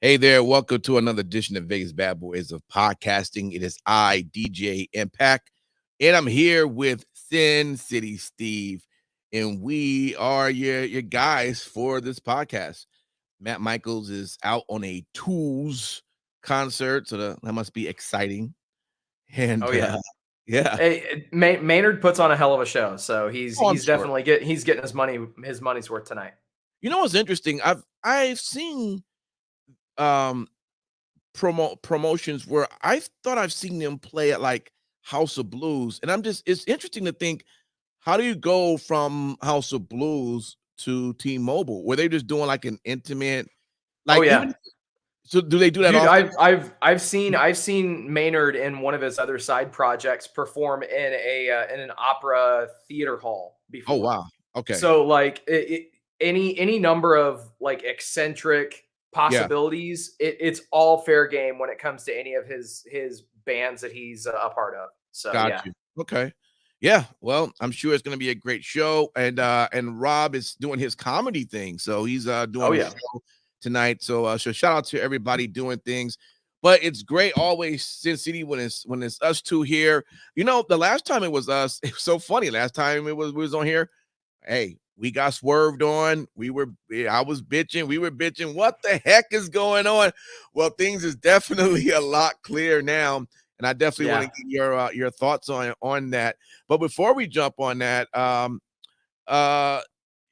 Hey there, welcome to another edition of Vegas Bad Boys of Podcasting. It is I, DJ Impact, and I'm here with Sin City Steve, and we are your guys for this podcast. Matt Michaels is out on a Tools concert, so that must be exciting. And Oh yeah, yeah, hey, Maynard puts on a hell of a show, so he's I'm sure. definitely he's getting his money's worth tonight. You know what's interesting? I've seen um promotions where I thought I've seen them play at like House of Blues, and it's interesting to think, how do you go from House of Blues to T-Mobile? Were they just doing like an intimate, Oh like yeah, so do they do that dude, often? I've seen Maynard in one of his other side projects perform in an opera theater hall Oh before. wow. Okay. So like any number of like eccentric Yeah. possibilities, it's all fair game when it comes to any of his bands that he's a part of. So Got yeah. you. Okay. Yeah, well, I'm sure it's gonna be a great show. And Rob is doing his comedy thing. So he's Oh doing a yeah. show tonight. So shout out to everybody doing things. But it's great always, Sin City, when it's us two here. You know, the last time it was us, it was so funny. Last time we was on here, hey, we got swerved on. I was bitching, we were bitching. What the heck is going on? Well, things is definitely a lot clearer now, and I definitely want to get your thoughts on that. But before we jump on that,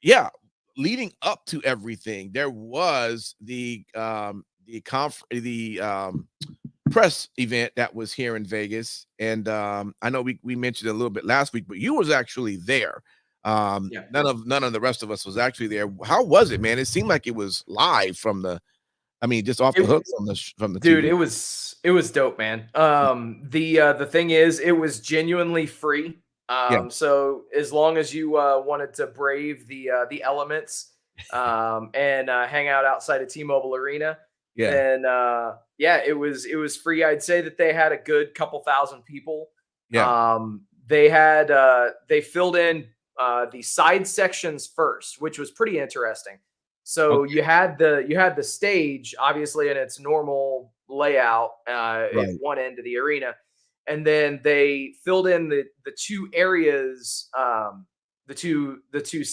yeah, leading up to everything, there was the press event that was here in Vegas, and I know we mentioned it a little bit last week, but you was actually there. None of the rest of us was actually there. How was it, man? It seemed like it was live from just off the hook from the dude, TV. it was dope, man. The thing is, it was genuinely free. Yeah, So as long as you wanted to brave the elements and hang out outside of T-Mobile Arena, yeah, then yeah, it was free. I'd say that they had a good couple thousand people. yeah. They filled in the side sections first, which was pretty interesting. So Okay, you had the stage obviously in its normal layout at right. one end of the arena, and then they filled in the two areas, the two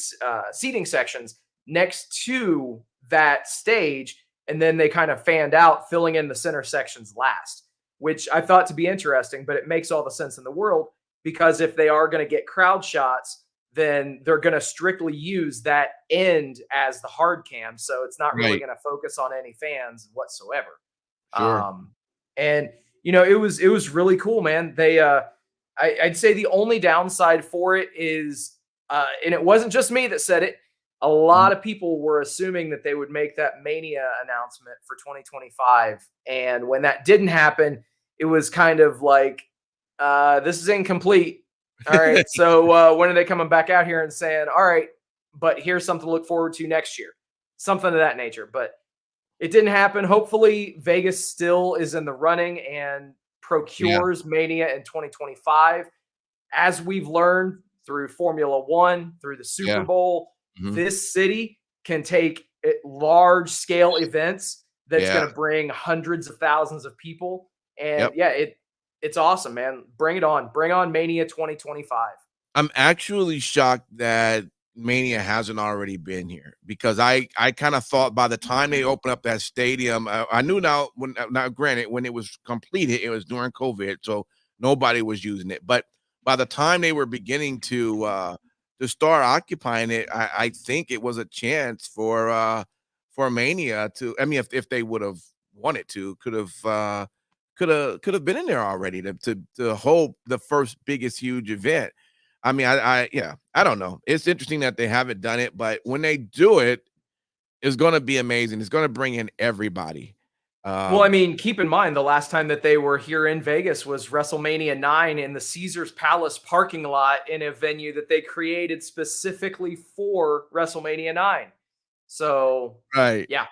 seating sections next to that stage, and then they kind of fanned out, filling in the center sections last, which I thought to be interesting, but it makes all the sense in the world because if they are going to get crowd shots, then they're going to strictly use that end as the hard cam. So it's not really Right. going to focus on any fans whatsoever. Sure. And it was really cool, man. I'd say the only downside for it is, and it wasn't just me that said it. A Mhm. lot of people were assuming that they would make that Mania announcement for 2025. And when that didn't happen, it was kind of like, this is incomplete. All right. So when are they coming back out here and saying, all right, but here's something to look forward to next year? Something of that nature. But it didn't happen. Hopefully, Vegas still is in the running and Yeah, procures Mania in 2025. As we've learned through Formula One, through the Super yeah. Bowl, Mhm. this city can take large scale events that's Yeah. going to bring hundreds of thousands of people. And Yep. yeah, it's awesome, man. Bring it on. Bring on Mania 2025. I'm actually shocked that Mania hasn't already been here, because I kind of thought by the time they opened up that stadium, I knew now granted, when it was completed, it was during COVID, so nobody was using it. But by the time they were beginning to start occupying it, I think it was a chance for Mania to. I mean, if they would have wanted to, could have been in there already to hold the first biggest huge event. I mean, yeah, I don't know. It's interesting that they haven't done it, but when they do it, it's gonna be amazing. It's gonna bring in everybody. Well, I Um, mean, keep in mind the last time that they were here in Vegas was WrestleMania 9 in the Caesars Palace parking lot in a venue that they created specifically for WrestleMania 9. So, right. yeah.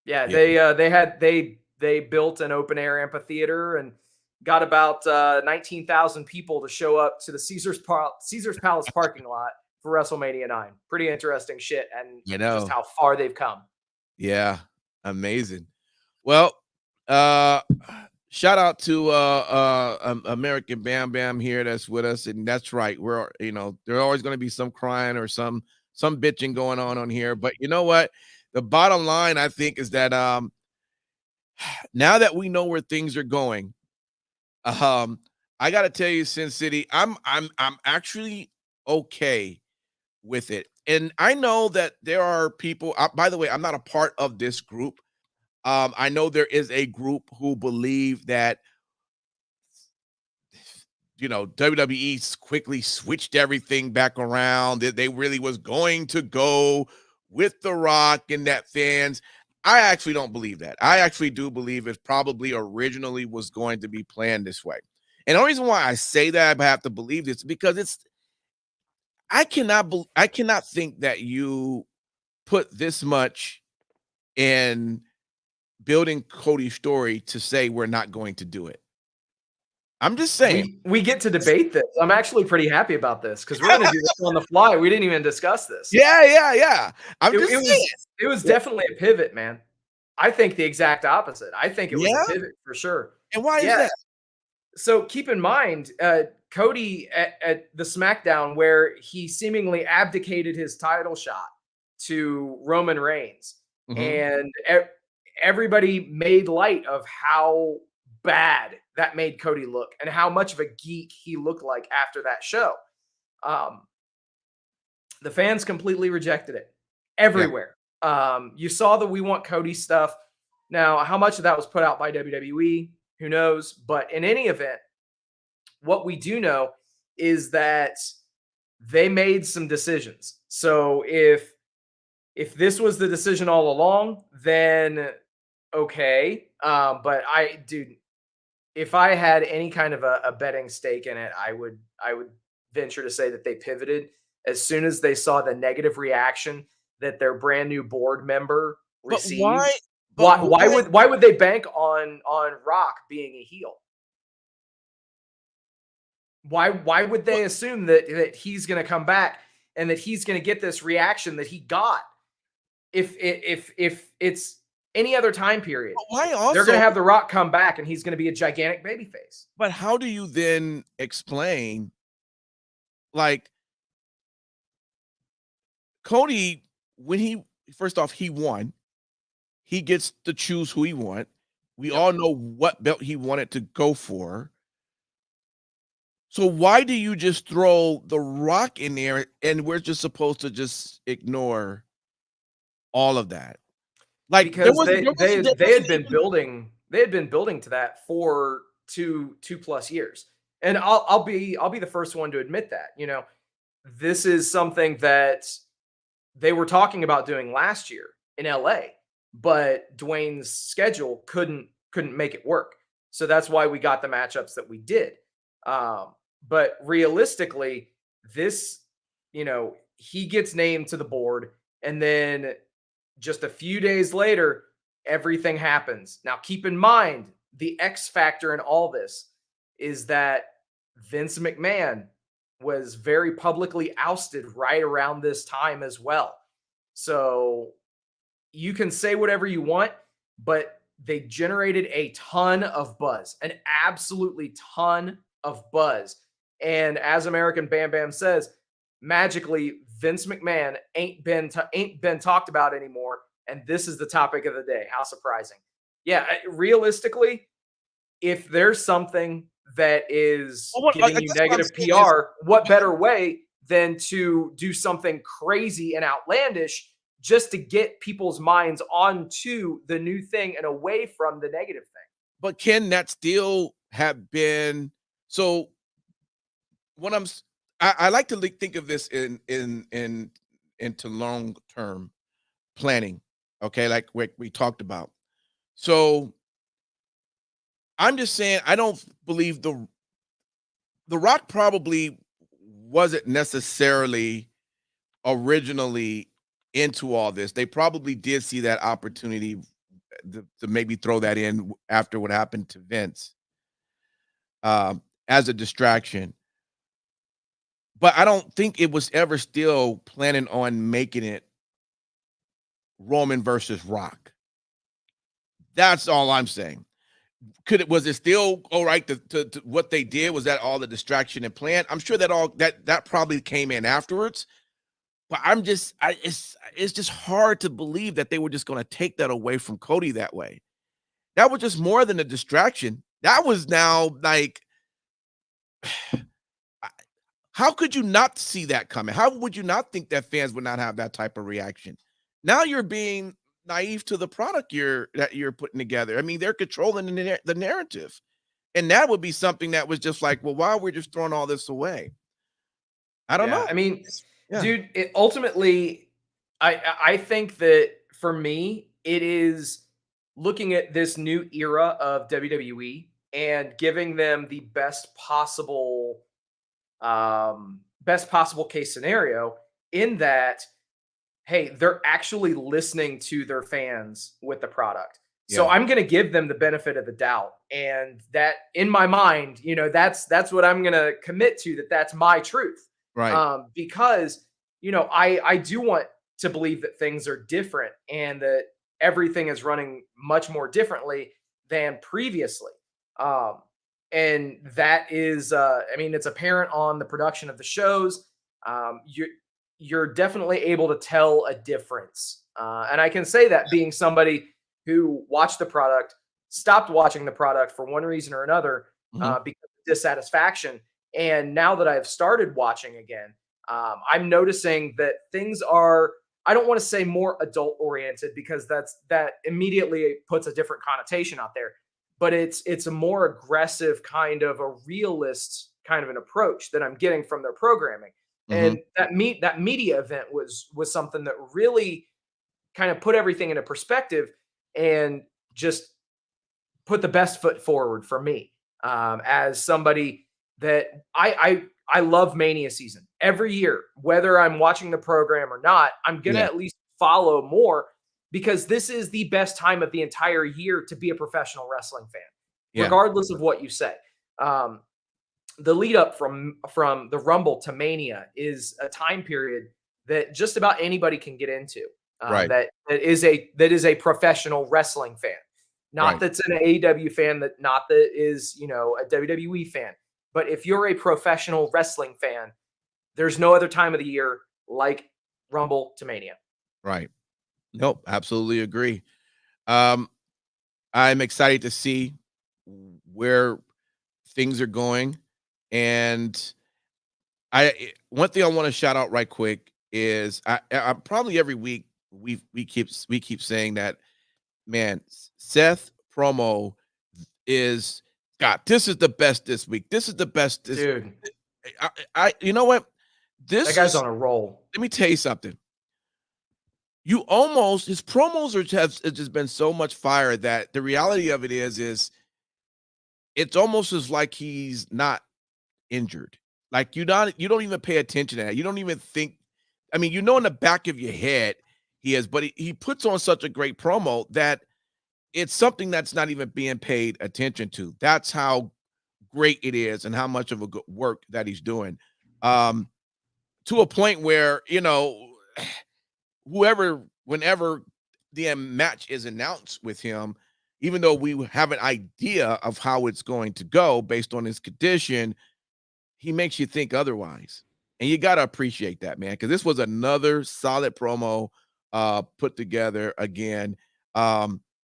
Yeah, Yeah. they built an open air amphitheater and got about 19,000 people to show up to the Caesars Palace parking lot for WrestleMania 9. Pretty interesting shit, and You just know. how far they've come. Yeah. Amazing. Well, uh, shout out to American Bam Bam here that's with us, and that's right. We're there's always going to be some crying or some bitching going on here, but you know what? The bottom line, I think, is that now that we know where things are going, um, I got to tell you, Sin City, I'm actually okay with it, and I know that there are people. By the way, I'm not a part of this group. I know there is a group who believe that WWE quickly switched everything back around, that they really was going to go with The Rock and that fans. I actually don't believe that. I actually do believe it probably originally was going to be planned this way. And the only reason why I say that I have to believe this because I cannot think that you put this much in building Cody's story to say we're not going to do it. I'm just saying. We get to debate this. I'm actually pretty happy about this because we're going to do this on the fly. We didn't even discuss this. Yeah. It was definitely a pivot, man. I think the exact opposite. I think it was a pivot for sure. And why is that? So keep in mind, Cody at the SmackDown where he seemingly abdicated his title shot to Roman Reigns, and everybody made light of how bad that made Cody look and how much of a geek he looked like after that show. The fans completely rejected it everywhere. You saw the We Want Cody stuff. Now, how much of that was put out by WWE? Who knows? But in any event, what we do know is that they made some decisions. So if this was the decision all along, then okay. But dude, if I had any kind of a betting stake in it, I would venture to say that they pivoted as soon as they saw the negative reaction that their brand new board member received. Why would they bank on Rock being a heel? Why would they assume that he's going to come back and that he's going to get this reaction that he got? If it's any other time period, they're going to have The Rock come back and he's going to be a gigantic babyface. But how do you then explain, like, Cody, when first off, he won. He gets to choose who he wants. We all know what belt he wanted to go for. So why do you just throw The Rock in there and we're just supposed to just ignore all of that? Like, because they had been building to that for two plus years. And I'll be the first one to admit that, this is something that they were talking about doing last year in LA, but Dwayne's schedule couldn't make it work. So that's why we got the matchups that we did. But realistically, this, he gets named to the board and then just a few days later, everything happens. Now, keep in mind, the X factor in all this is that Vince McMahon was very publicly ousted right around this time as well. So you can say whatever you want, but they generated a ton of buzz, an absolutely ton of buzz. And as American Bam Bam says, magically, Vince McMahon ain't been talked about anymore. And this is the topic of the day. How surprising. Yeah, realistically, if there's something that is giving you negative PR, what better way than to do something crazy and outlandish just to get people's minds onto the new thing and away from the negative thing? But can that still have been so? What I like to think of this into long term planning. Okay, like we talked about. So I'm just saying I don't believe the Rock probably wasn't necessarily originally into all this. They probably did see that opportunity to maybe throw that in after what happened to Vince as a distraction. But I don't think it was ever still planning on making it Roman versus Rock. That's all I'm saying. Was it still all right to what they did? Was that all the distraction and plan? I'm sure that probably came in afterwards. But it's just hard to believe that they were just going to take that away from Cody that way. That was just more than a distraction. That was now like, how could you not see that coming? How would you not think that fans would not have that type of reaction? Now you're being naive to the product that you're putting together. I mean, they're controlling the narrative. And that would be something that was just like, well, why are we just throwing all this away? I don't know. I mean, Yeah. dude, ultimately, I think that for me, it is looking at this new era of WWE and giving them the best possible case scenario in that, hey, they're actually listening to their fans with the product. So Yeah. I'm going to give them the benefit of the doubt. And that in my mind, that's what I'm going to commit to, that's my truth. Right. Because, I do want to believe that things are different and that everything is running much more differently than previously. And that is, it's apparent on the production of the shows. You're definitely able to tell a difference. And I can say that being somebody who watched the product, stopped watching the product for one reason or another, because of dissatisfaction. And now that I've started watching again, I'm noticing that things are, I don't want to say more adult oriented because that immediately puts a different connotation out there, but it's a more aggressive kind of a realist kind of an approach that I'm getting from their programming. And that media event was something that really kind of put everything into perspective and just put the best foot forward for me, as somebody that I love Mania season every year, whether I'm watching the program or not. I'm gonna at least follow more because this is the best time of the entire year to be a professional wrestling fan, regardless of what you say. The lead up from the Rumble to Mania is a time period that just about anybody can get into. That is a professional wrestling fan, not that's an AEW fan, not that is a WWE fan. But if you're a professional wrestling fan, there's no other time of the year like Rumble to Mania. Right. Nope. Absolutely agree. I'm excited to see where things are going. And one thing I want to shout out right quick is I probably every week we keep saying that, man, Seth promo is God. This is the best this week. This is the best. Dude, you know what? That guy's on a roll. Let me tell you something. His promos have just been so much fire that the reality of it is it's almost as like he's not injured. Like you don't even pay attention to that. You don't even think. I mean, in the back of your head he is, but he puts on such a great promo that it's something that's not even being paid attention to. That's how great it is and how much of a good work that he's doing. To a point where, whenever the match is announced with him, even though we have an idea of how it's going to go based on his condition, he makes you think otherwise. And you got to appreciate that, man, because this was another solid promo put together again.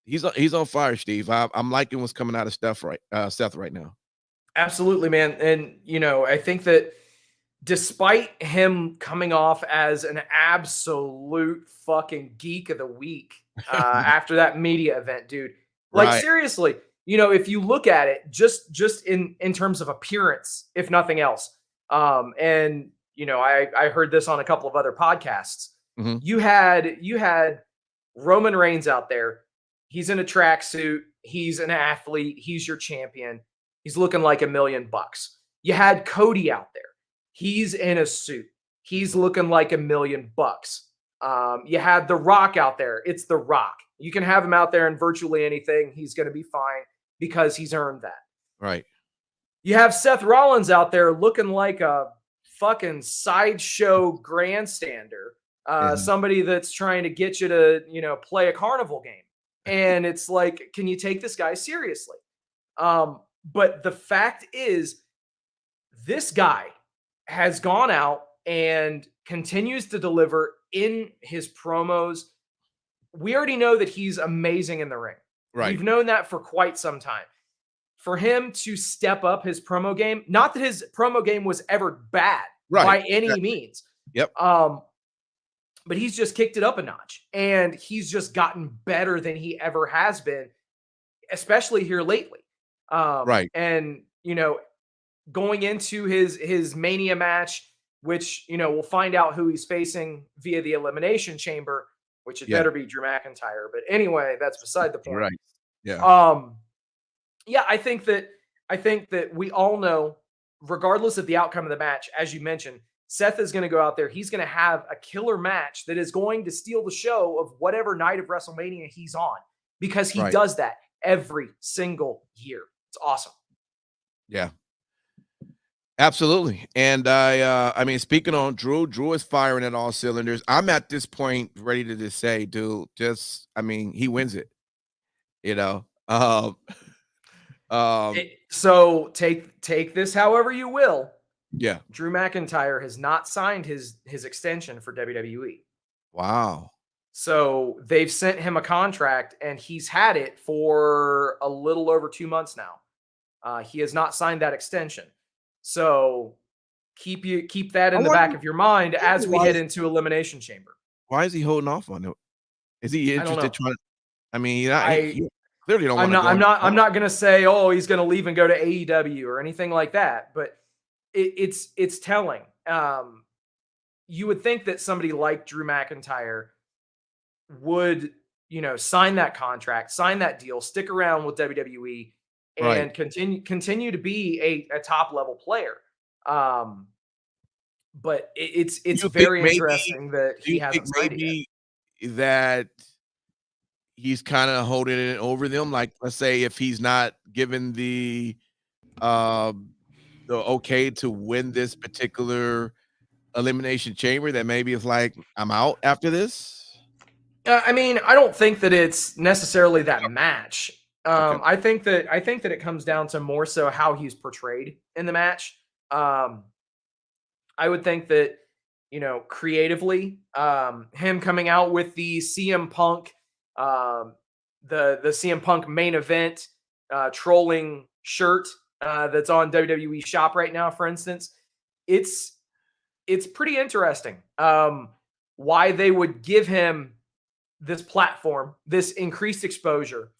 He's on fire, Steve. I'm liking what's coming out of Seth right now. Absolutely, man. And, I think that despite him coming off as an absolute fucking geek of the week after that media event, dude, like seriously, if you look at it just in terms of appearance, if nothing else, and I heard this on a couple of other podcasts. You had Roman Reigns out there. He's in a tracksuit. He's an athlete. He's your champion. He's looking like $1 million. You had Cody out there. He's in a suit. He's looking like $1 million. You had The Rock out there. It's The Rock. You can have him out there in virtually anything. He's going to be fine because he's earned that. Right. You have Seth Rollins out there looking like a fucking sideshow grandstander. Somebody that's trying to get you to, play a carnival game. And it's like, can you take this guy seriously? But the fact is, this guy has gone out and continues to deliver in his promos. We already know that he's amazing in the ring. Right. We've known that for quite some time. For him to step up his promo game, not that his promo game was ever bad by any means. Yep. But he's just kicked it up a notch, and he's just gotten better than he ever has been, especially here lately. Right. And, going into his Mania match, which, we'll find out who he's facing via the Elimination Chamber, which it better be Drew McIntyre. But anyway, that's beside the point. Right. Yeah. Yeah, I think that we all know, regardless of the outcome of the match, as you mentioned, Seth is going to go out there. He's going to have a killer match that is going to steal the show of whatever night of WrestleMania he's on, because he does that every single year. It's awesome. Yeah. Absolutely. And I mean, speaking on Drew is firing at all cylinders. I'm at this point ready to just say, dude, he wins it. So take this however you will. Yeah. Drew McIntyre has not signed his extension for WWE. Wow. So they've sent him a contract, and he's had it for a little over 2 months now. He has not signed that extension. So keep that in the back of your mind as we head into Elimination Chamber. Why is he holding off on it? Is he interested trying? I mean, he clearly don't want to go. I'm not going to say, oh, he's going to leave and go to AEW or anything like that, but it's telling. You would think that somebody like Drew McIntyre would, sign that contract, sign that deal, stick around with WWE, and continue to be a top level player. But it's very interesting that he hasn't signed it yet. That he's kind of holding it over them. Like, let's say if he's not given the okay to win this particular Elimination Chamber, that maybe it's like, I'm out after this. I mean, I don't think that it's necessarily that match. I think that it comes down to more so how he's portrayed in the match. I would think that, creatively, him coming out with the CM Punk, the CM Punk main event trolling shirt that's on WWE Shop right now, for instance, it's pretty interesting. Why they would give him this platform, this increased exposure,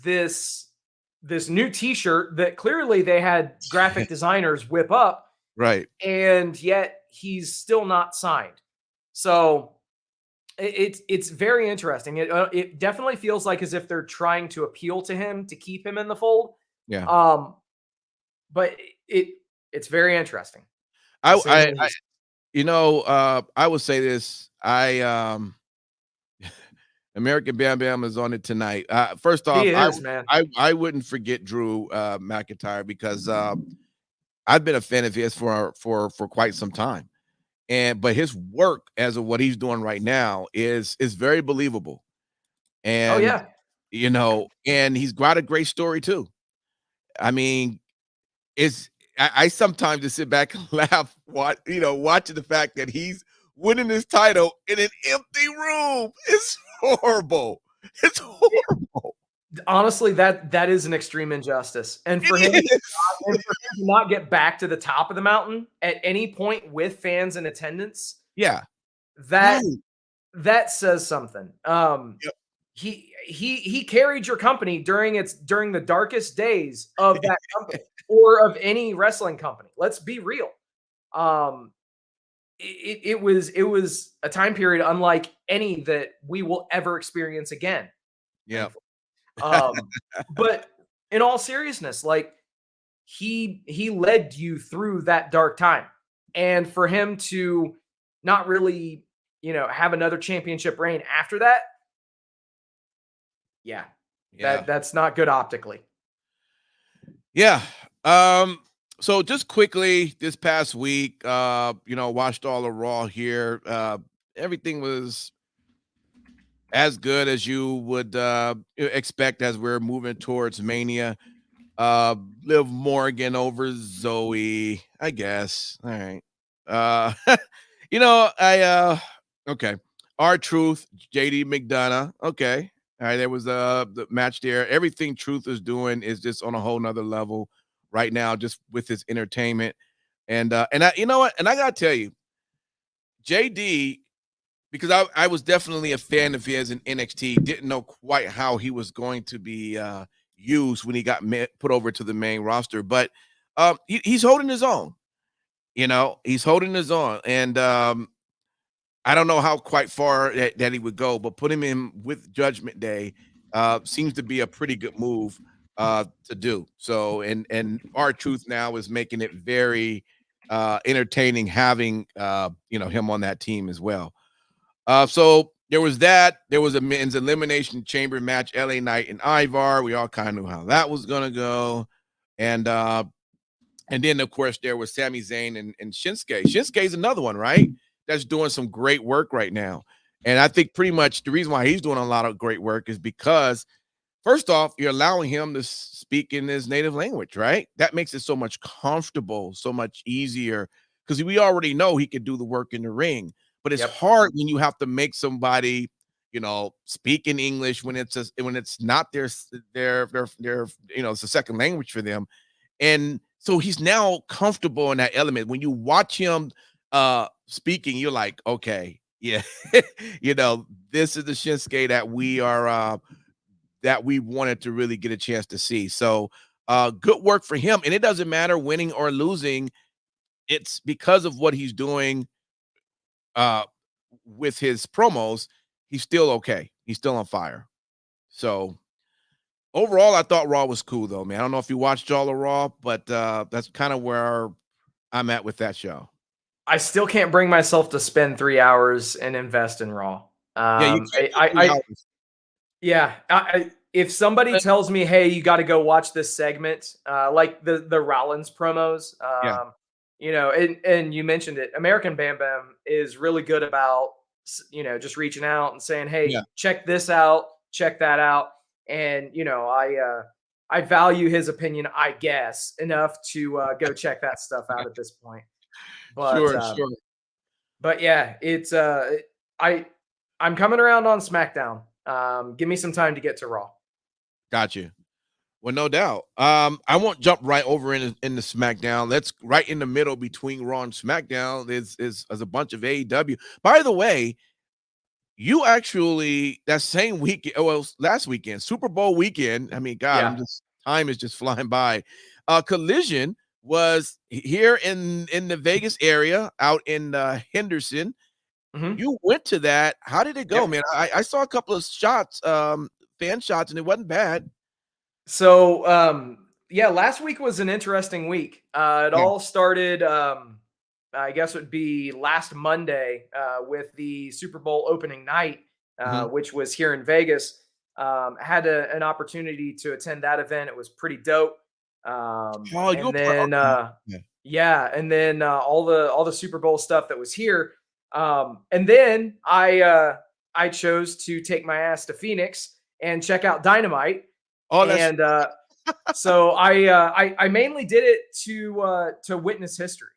this new T-shirt that clearly they had graphic designers whip up, right? And yet he's still not signed. So it's very interesting. It definitely feels like as if they're trying to appeal to him to keep him in the fold. Yeah. But it's very interesting. I would say this. American Bam Bam is on it tonight. First off, I wouldn't forget Drew McIntyre, because I've been a fan of his for quite some time, but his work as of what he's doing right now is very believable, and and he's got a great story too. I mean, I sometimes just sit back and laugh, watching the fact that he's winning his title in an empty room. It's horrible. It's horrible. Honestly, that is an extreme injustice. And for him to not get back to the top of the mountain at any point with fans in attendance, that says something. He carried your company during the darkest days of that company or of any wrestling company. Let's be real. It was a time period unlike any that we will ever experience again. Yeah. But in all seriousness, like he led you through that dark time, and for him to not really, have another championship reign after that, that's not good optically. Yeah. So just quickly, this past week, watched all the Raw here. Everything was as good as you would expect as we're moving towards Mania. Liv Morgan over Zoe, I guess. All right. Uh, I okay. R-Truth, JD McDonough. Okay. All right, there was the match there. Everything Truth is doing is just on a whole nother level right now, just with his entertainment. And I, you know what? And I gotta tell you, JD, because I was definitely a fan of his in NXT, didn't know quite how he was going to be used when he got put over to the main roster, but he's holding his own. He's holding his own, and I don't know how quite far that he would go, but put him in with Judgment Day seems to be a pretty good move to do. So, and R-Truth now is making it very entertaining having him on that team as well. So there was that. There was a men's elimination chamber match, LA Knight and Ivar. We all kind of knew how that was gonna go, and then of course there was Sami Zayn and Shinsuke. Shinsuke's another one, right? That's doing some great work right now, and I think pretty much the reason why he's doing a lot of great work is because first off, you're allowing him to speak in his native language, right? That makes it so much comfortable, so much easier because we already know he could do the work in the ring. But it's Yep. hard when you have to make somebody, speak in English when when it's not their it's a second language for them. And so he's now comfortable in that element. When you watch him speaking, you're like, okay, yeah, this is the Shinsuke that we wanted to really get a chance to see. So good work for him. And it doesn't matter winning or losing. It's because of what he's doing with his promos. He's still okay. He's still on fire. So overall, I thought Raw was cool though, man. I don't know if you watched all of Raw, but that's kind of where I'm at with that show. I still can't bring myself to spend 3 hours and invest in Raw. Yeah, you can't do 3 hours. Yeah, if somebody tells me, "Hey, you got to go watch this segment," like the Rollins promos, Yeah. and you mentioned it, American Bam Bam is really good about just reaching out and saying, "Hey, Yeah. check this out, check that out," and I value his opinion, I guess, enough to go check that stuff out at this point. But Sure. but yeah, it's I I'm coming around on SmackDown. Give me some time to get to Raw. Got you. Well, no doubt. I won't jump right over in the SmackDown. Let's right in the middle between Raw and SmackDown is a bunch of AEW. By the way, you actually that same weekend, well, last weekend, Super Bowl weekend. I mean, God, Yeah. time is just flying by. Collision was here in the Vegas area, out in Henderson. Mhm. You went to that. How did it go, Yep. man? I saw a couple of shots, fan shots, and it wasn't bad. So, yeah, last week was an interesting week. It Yeah. all started, I guess it would be last Monday with the Super Bowl opening night, Mhm. which was here in Vegas. Had an opportunity to attend that event. It was pretty dope. Oh, you And were part then, okay. Yeah. yeah, and then all the Super Bowl stuff that was here. And then I chose to take my ass to Phoenix and check out Dynamite. Oh, that's And so I mainly did it to witness history.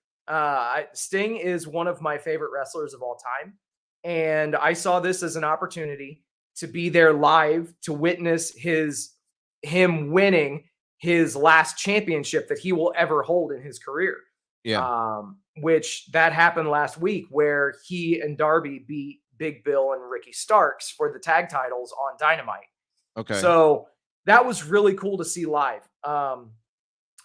Sting is one of my favorite wrestlers of all time, and I saw this as an opportunity to be there live to witness him winning his last championship that he will ever hold in his career. yeah. Which that happened last week, where he and Darby beat Big Bill and Ricky Starks for the tag titles on Dynamite. Okay. So that was really cool to see live.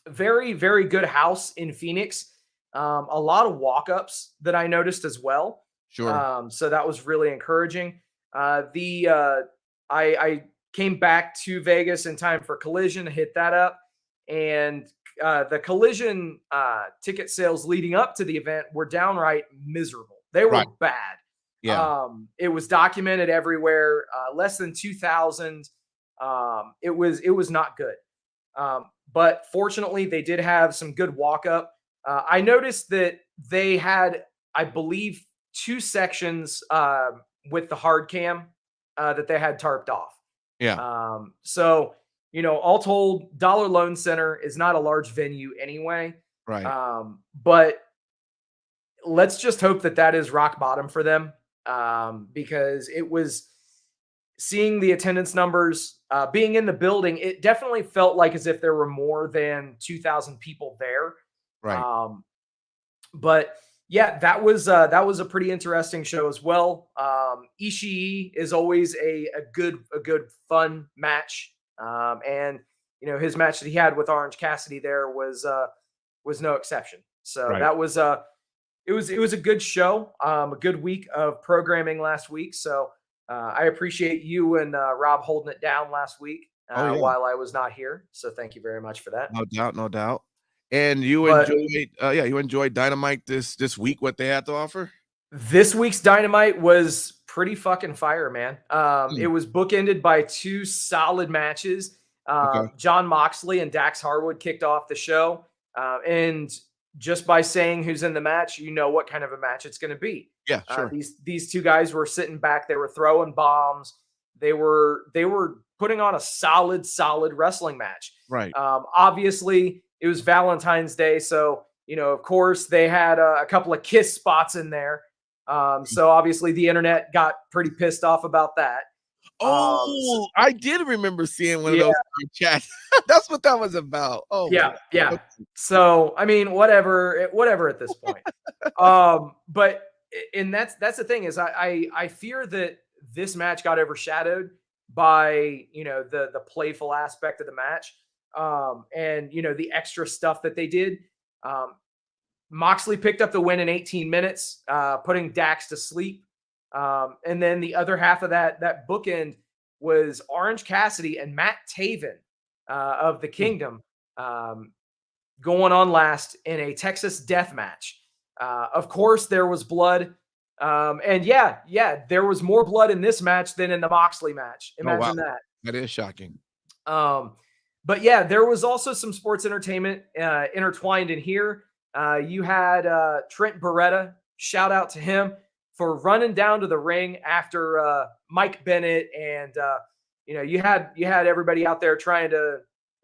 Very, very good house in Phoenix. A lot of walk-ups that I noticed as well. Sure. So that was really encouraging. I came back to Vegas in time for Collision, hit that up, and the Collision ticket sales leading up to the event were downright miserable. They were Right. bad. Yeah. It was documented everywhere. Less than 2,000. It was not good. But fortunately, they did have some good walk up. I noticed that they had, I believe, 2 sections with the hard cam that they had tarped off. Yeah. So, all told, Dollar Loan Center is not a large venue anyway. Right. But let's just hope that is rock bottom for them, because it was seeing the attendance numbers, being in the building. It definitely felt like as if there were more than 2,000 people there. Right. But yeah, that was a pretty interesting show as well. Ishii is always a good fun match. And his match that he had with Orange Cassidy there was no exception. So Right. that was it was a good show, a good week of programming last week. So I appreciate you and Rob holding it down last week while I was not here. So thank you very much for that. No doubt, no doubt. And you enjoyed Dynamite this week, what they had to offer? This week's Dynamite was pretty fucking fire, man. It was bookended by 2 solid matches. Jon Moxley and Dax Harwood kicked off the show. And just by saying who's in the match, you know what kind of a match it's going to be. Yeah, sure. These 2 guys were sitting back. They were throwing bombs. They were putting on a solid wrestling match. Right. Obviously, it was Valentine's Day, so of course they had a couple of kiss spots in there. So obviously the internet got pretty pissed off about that. I did remember seeing one of those chats. That's what that was about. Oh, yeah. So I mean, whatever at this point. But that's the thing is I fear that this match got overshadowed by the playful aspect of the match, and the extra stuff that they did. Moxley picked up the win in 18 minutes, putting Dax to sleep. And then the other half of that bookend was Orange Cassidy and Matt Taven of the Kingdom going on last in a Texas death match. Of course, there was blood. And there was more blood in this match than in the Moxley match. Imagine that. That is shocking. But yeah, there was also some sports entertainment intertwined in here. You had Trent Beretta, shout out to him for running down to the ring after Mike Bennett, and you had everybody out there trying to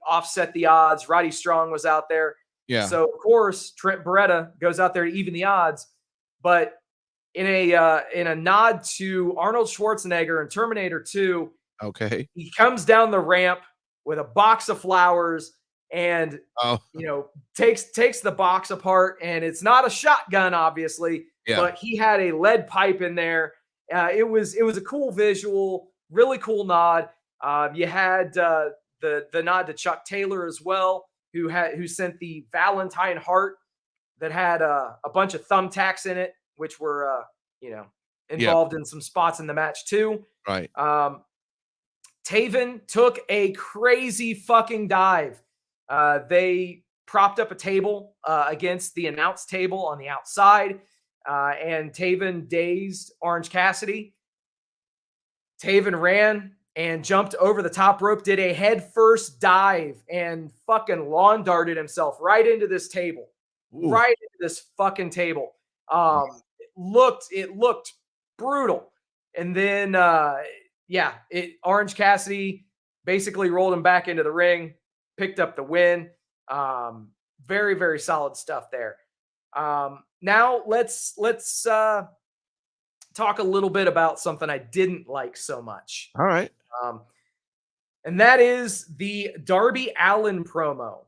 offset the odds. Roddy Strong was out there. Yeah. So of course Trent Beretta goes out there to even the odds, but in a nod to Arnold Schwarzenegger in Terminator 2, okay, he comes down the ramp with a box of flowers and takes the box apart, and it's not a shotgun, obviously, but he had a lead pipe in there. It was a cool visual, really cool nod. You had the nod to Chuck Taylor as well, who sent the Valentine heart that had a bunch of thumbtacks in it, which were involved in some spots in the match too. Right. Taven took a crazy fucking dive. They propped up a table against the announce table on the outside, and Taven dazed Orange Cassidy. Taven ran and jumped over the top rope, did a head first dive, and fucking lawn darted himself right into this table. Ooh. Right into this fucking table. It looked brutal. And then Orange Cassidy basically rolled him back into the ring, picked up the win. Very, very solid stuff there. Now let's talk a little bit about something I didn't like so much. All right. And that is the Darby Allin promo.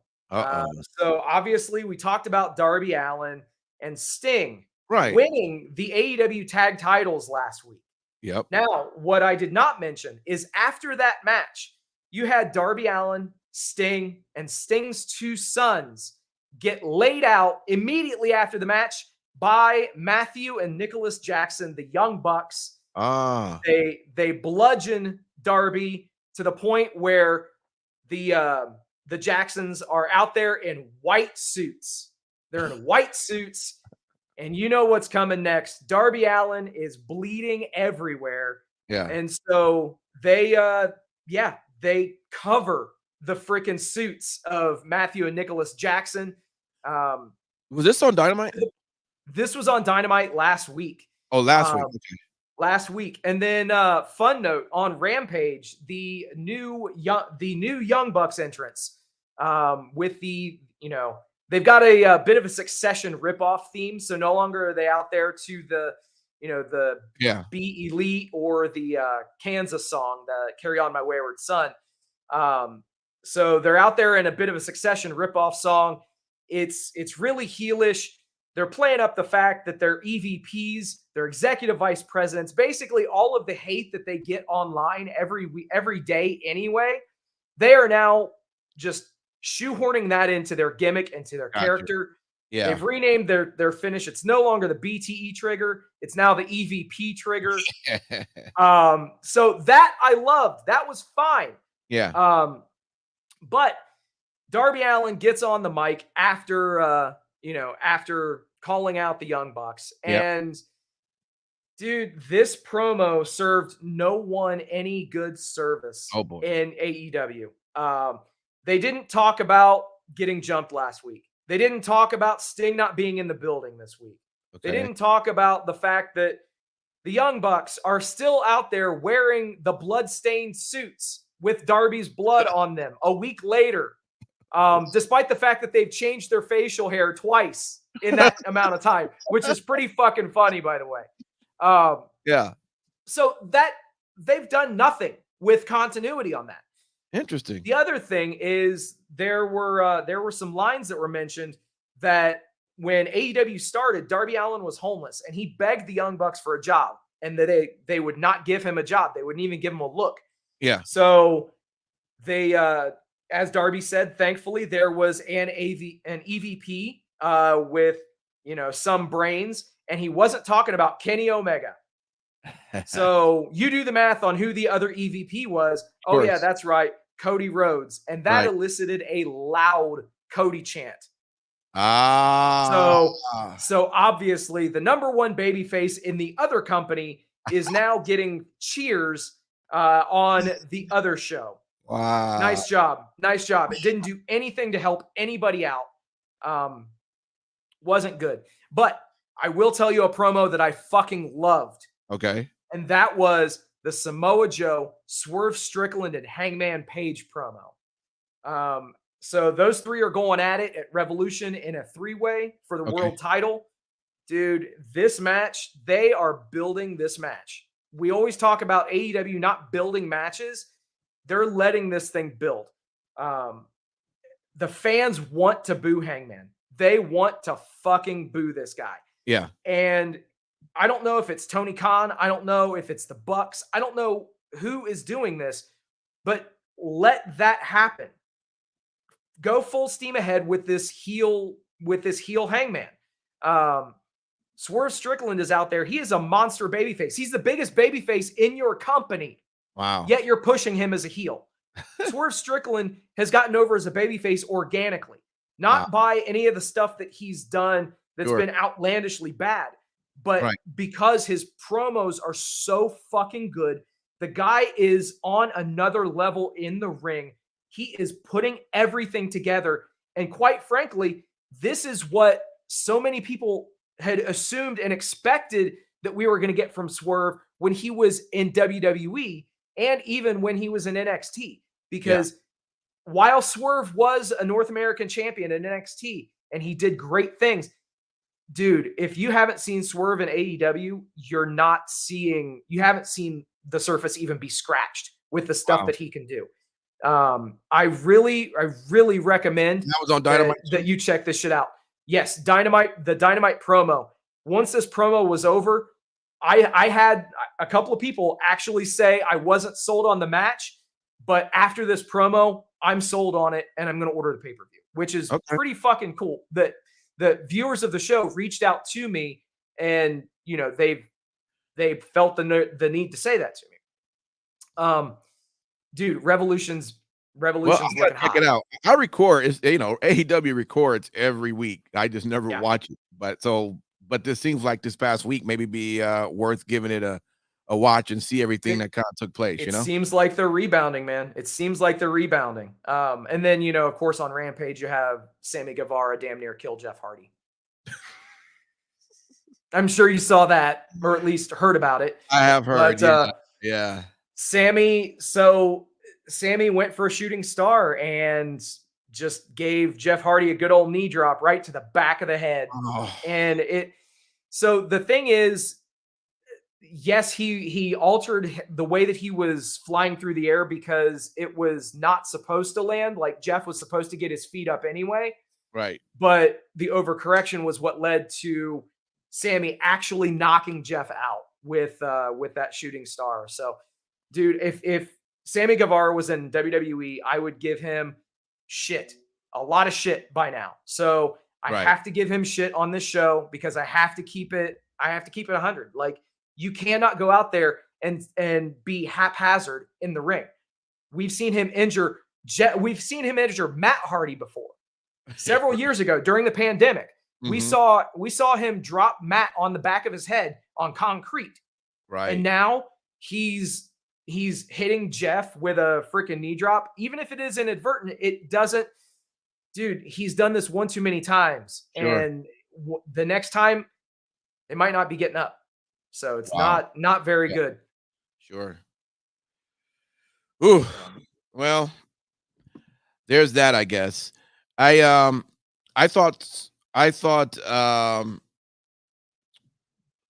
So obviously we talked about Darby Allin and Sting winning the AEW tag titles last week. Yep. Now, what I did not mention is after that match, you had Darby Allin, Sting, and Sting's 2 sons get laid out immediately after the match by Matthew and Nicholas Jackson, the Young Bucks. They bludgeon Darby to the point where the Jacksons are out there in white suits. They're in white suits. And you know what's coming next. Darby Allin is bleeding everywhere. Yeah. And so they cover the freaking suits of Matthew and Nicholas Jackson. Was this on Dynamite? This was on Dynamite last week. Oh, last week. Okay. last week. And then fun note on Rampage, the new Young Bucks entrance with the, they've got a bit of a Succession ripoff theme. So no longer are they out there to the, the Be Elite or the Kansas song, the Carry On My Wayward Son. So they're out there in a bit of a Succession ripoff song. It's really heelish. They're playing up the fact that they're EVPs, they're executive vice presidents, basically all of the hate that they get online every day anyway. They are now just shoehorning that into their gimmick, into their character. Yeah. They've renamed their finish. It's no longer the BTE trigger. It's now the EVP trigger. So that I loved. That was fine. Yeah. But Darby Allin gets on the mic after calling out the Young Bucks. And dude, this promo served no one any good service in AEW. They didn't talk about getting jumped last week. They didn't talk about Sting not being in the building this week. They didn't talk about the fact that the Young Bucks are still out there wearing the blood-stained suits with Darby's blood on them a week later. Despite the fact that they've changed their facial hair twice in that amount of time, which is pretty fucking funny, by the way. So that they've done nothing with continuity on that. Interesting. The other thing is there were some lines that were mentioned that when AEW started, Darby Allin was homeless and he begged the Young Bucks for a job, and that they would not give him a job. They wouldn't even give him a look. Yeah. So they, as Darby said, thankfully there was an EVP with, some brains, and he wasn't talking about Kenny Omega. So you do the math on who the other EVP was. Oh yeah, that's right. Cody Rhodes. And that elicited a loud Cody chant. So obviously the number one babyface in the other company is now getting cheers on the other show. Wow. Nice job. It didn't do anything to help anybody out. Wasn't good. But I will tell you a promo that I fucking loved. Okay. And that was the Samoa Joe, Swerve Strickland, and Hangman Page promo. So those three are going at it at Revolution in a three-way for the world title. Dude, this match, they are building this match. We always talk about AEW not building matches. They're letting this thing build. The fans want to boo Hangman. They want to fucking boo this guy. Yeah. And I don't know if it's Tony Khan. I don't know if it's the Bucks. I don't know who is doing this, but let that happen. Go full steam ahead with this heel Hangman. Swerve Strickland is out there. He is a monster babyface. He's the biggest babyface in your company. Wow. Yet you're pushing him as a heel. Swerve Strickland has gotten over as a babyface organically, not by any of the stuff that he's done that's been outlandishly bad, but because his promos are so fucking good. The guy is on another level in the ring. He is putting everything together. And quite frankly, this is what so many people had assumed and expected that we were going to get from Swerve when he was in WWE and even when he was in NXT. Because while Swerve was a North American champion in NXT and he did great things, dude, if you haven't seen Swerve in AEW, you haven't seen the surface even be scratched with the stuff that he can do. I really recommend that was on Dynamite that you check this shit out. Yes, the Dynamite promo. Once this promo was over, I had a couple of people actually say I wasn't sold on the match, but after this promo, I'm sold on it and I'm going to order the pay-per-view, which is pretty fucking cool. That the viewers of the show reached out to me and, they felt the need to say that to me. Dude, Revolution's looking hot. Check it out. I record, AEW records every week. I just never watch it. But this seems like this past week maybe be worth giving it a watch and see everything that kind of took place. It seems like they're rebounding, man. It seems like they're rebounding. And then, of course, on Rampage, you have Sammy Guevara damn near kill Jeff Hardy. I'm sure you saw that, or at least heard about it. I have heard. But Yeah. Sammy went for a shooting star and just gave Jeff Hardy a good old knee drop right to the back of the head. Oh, And so the thing is, yes, he altered the way that he was flying through the air because it was not supposed to land. Like Jeff was supposed to get his feet up anyway. right. But the overcorrection was what led to Sammy actually knocking Jeff out with that shooting star. So, dude, if Sammy Guevara was in WWE, I would give him a lot of shit by now. So I Right. have to give him shit on this show because I have to keep it 100. Like, you cannot go out there and be haphazard in the ring. We've seen him injure Matt Hardy before. Several years ago during the pandemic. We saw him drop Matt on the back of his head on concrete. Right. And now he's hitting Jeff with a freaking knee drop. Even if it is inadvertent, it doesn't. Dude, he's done this one too many times. Sure. And the next time, they might not be getting up. So it's not very good. Sure. Ooh. Well, there's that, I guess. I thought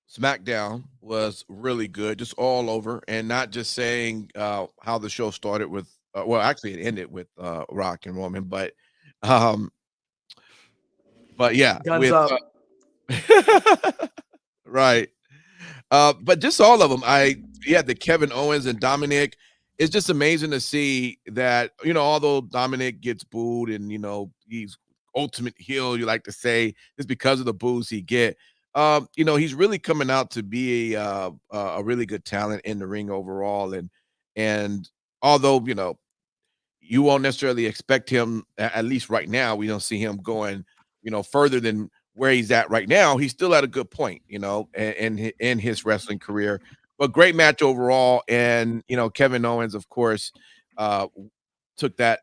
SmackDown was really good, just all over, and not just saying how the show started with well, actually it ended with Rock and Roman, but yeah, Guns up. Right. But just all of them. The Kevin Owens and Dominic. It's just amazing to see that, although Dominic gets booed and, he's ultimate heel, you like to say, just because of the boos he get. He's really coming out to be a really good talent in the ring overall. And although, you won't necessarily expect him, at least right now, we don't see him going, further than where he's at right now. He's still at a good point, in his wrestling career. But great match overall. And, Kevin Owens, of course, took that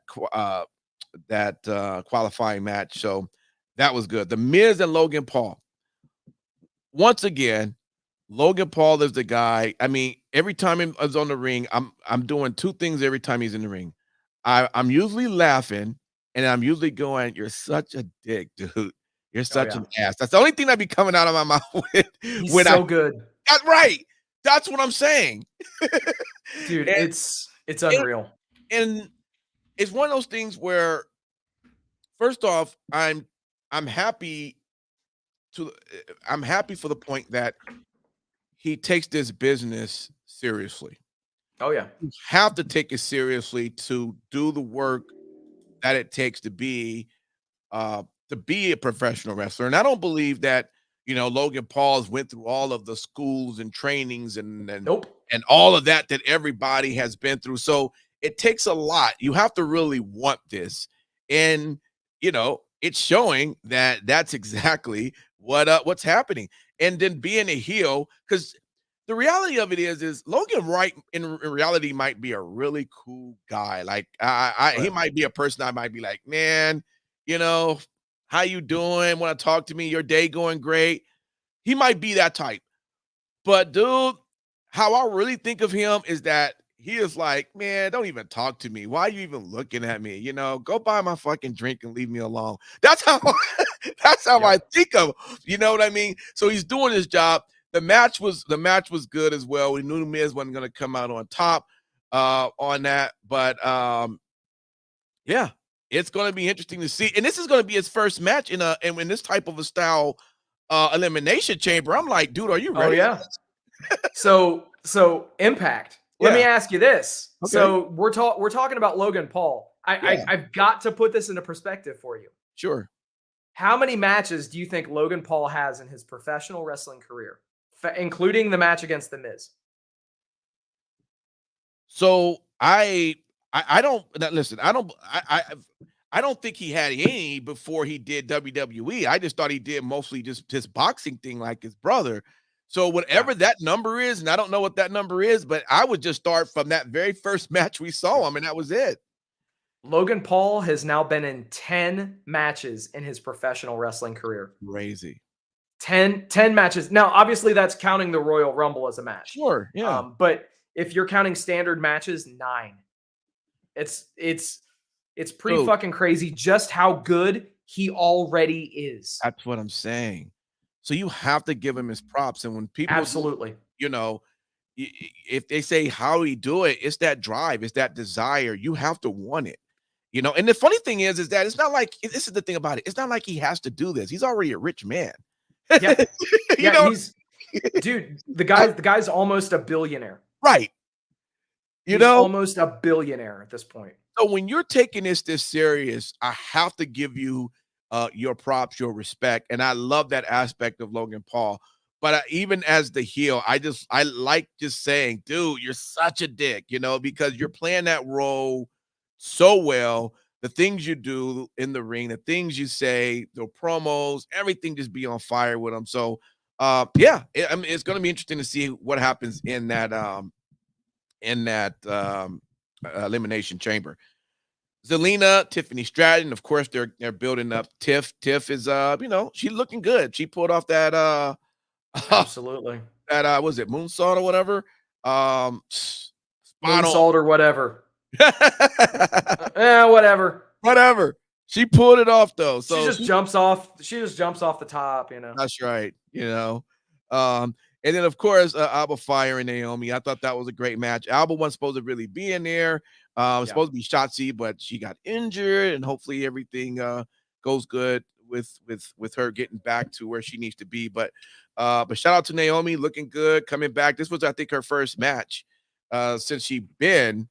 qualifying match. So that was good. The Miz and Logan Paul. Once again, Logan Paul is the guy. I mean, every time he's on the ring, I'm doing two things every time he's in the ring. I'm usually laughing, and I'm usually going, "You're such a dick, dude. You're such an ass." That's the only thing that be coming out of my mouth He's so good. That's right. That's what I'm saying. Dude, it's unreal. And it's one of those things where, first off, I'm happy for the point that he takes this business seriously. Oh yeah. You have to take it seriously to do the work that it takes to be a professional wrestler. And I don't believe that, Logan Paul's went through all of the schools and trainings and Nope. and all of that everybody has been through. So it takes a lot. You have to really want this. And, it's showing that that's exactly what's happening. And then being a heel, because the reality of it is Logan Wright in reality might be a really cool guy. Like he might be a person I might be like, man, how you doing? Want to talk to me? Your day going great? He might be that type. But dude, how I really think of him is that he is like, man, don't even talk to me. Why are you even looking at me? Go buy my fucking drink and leave me alone. That's how I think of him. You know what I mean? So he's doing his job. The match was good as well. We knew Miz wasn't going to come out on top on that, but yeah, it's going to be interesting to see. And this is going to be his first match in this type of a style elimination chamber. I'm like, dude, are you ready? Oh yeah. So Impact. Let me ask you this. Okay. So we're talking about Logan Paul. I've got to put this into perspective for you. Sure. How many matches do you think Logan Paul has in his professional wrestling career, including the match against The Miz? So I don't listen. I don't think he had any before he did WWE. I just thought he did mostly just his boxing thing like his brother. So whatever that number is, and I don't know what that number is, but I would just start from that very first match we saw him, and that was it. Logan Paul has now been in 10 matches in his professional wrestling career. Crazy. 10 matches. Now, obviously, that's counting the Royal Rumble as a match. Sure, yeah. But if you're counting standard matches, 9. It's pretty Dude, fucking crazy just how good he already is. that's what I'm saying. So you have to give him his props, and when people, Absolutely. you know, if they say how he do it, it's that drive, it's that desire. You have to want it, And the funny thing is that it's not like this is the thing about it. It's not like he has to do this. He's already a rich man. Yeah, you know, he's dude. The guy's almost a billionaire. Right. He's almost a billionaire at this point. So when you're taking this serious, I have to give you your props, your respect, and I love that aspect of Logan Paul. But even as the heel, I like just saying, dude, you're such a dick, because you're playing that role so well. The things you do in the ring, the things you say, the promos, everything just be on fire with them. So, yeah, it's going to be interesting to see what happens in that elimination chamber. Zelina, Tiffany Stratton, of course, they're building up Tiff. Tiff is she's looking good. She pulled off that absolutely that was it moonsault or whatever. Moonsault or whatever. Whatever. Whatever. She pulled it off though. So she just jumps off the top, That's right. And then of course Alba Fire and Naomi. I thought that was a great match. Alba wasn't supposed to really be in there. Supposed to be Shotzi, but she got injured, and hopefully everything goes good with her getting back to where she needs to be. But shout out to Naomi, looking good, coming back. This was, I think, her first match since she been